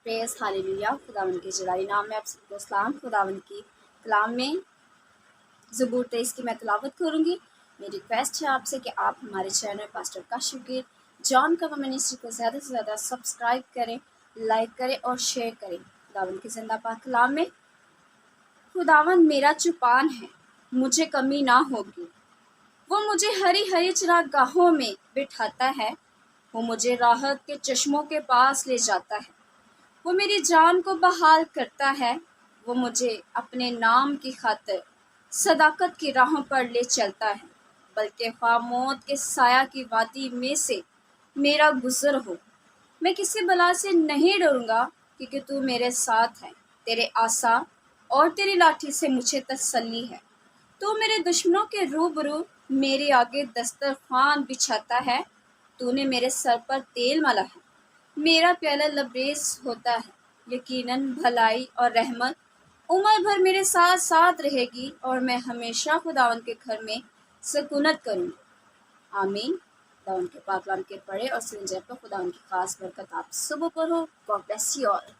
Praise hallelujah. खुदावंद के जलाली नाम में आप सबको सलाम। खुदावंद की कलाम में ज़बूर 23 की मैं तिलावत करूँगी। मेरी रिक्वेस्ट है आपसे कि आप हमारे channel pastor Kashif Gill John cover ministry को ज़्यादा से ज़्यादा सब्सक्राइब करें, लाइक करें और शेयर करें। खुदावंद के ज़िंदा पाक कलाम में, खुदावंद मेरा चुपान है, मुझे कमी ना होगी। वो मुझे हरी हरी चरागाहों में बिठाता है, वो मुझे राहत के चश्मों के पास ले जाता है। वो मेरी जान को बहाल करता है, वो मुझे अपने नाम की खातिर सदाकत की राहों पर ले चलता है। बल्कि ख्वाह मौत के साया की वादी में से मेरा गुजर हो, मैं किसी बला से नहीं डरूंगा, क्योंकि तू मेरे साथ है। तेरे आसा और तेरी लाठी से मुझे तसल्ली है। तू मेरे दुश्मनों के रूबरू मेरे आगे दस्तरखान बिछाता है। तूने मेरे सर पर तेल मला है, मेरा प्याला लबरेज होता है। यकीनन भलाई और रहमत उम्र भर मेरे साथ साथ रहेगी, और मैं हमेशा खुदावंद के घर में सकूनत करूँगी। आमीन। खुदावंद के पाक कलाम के पढ़े और सुन जाए पर खुदावंद की खास बरकत आप सबों पर हो। God bless you all.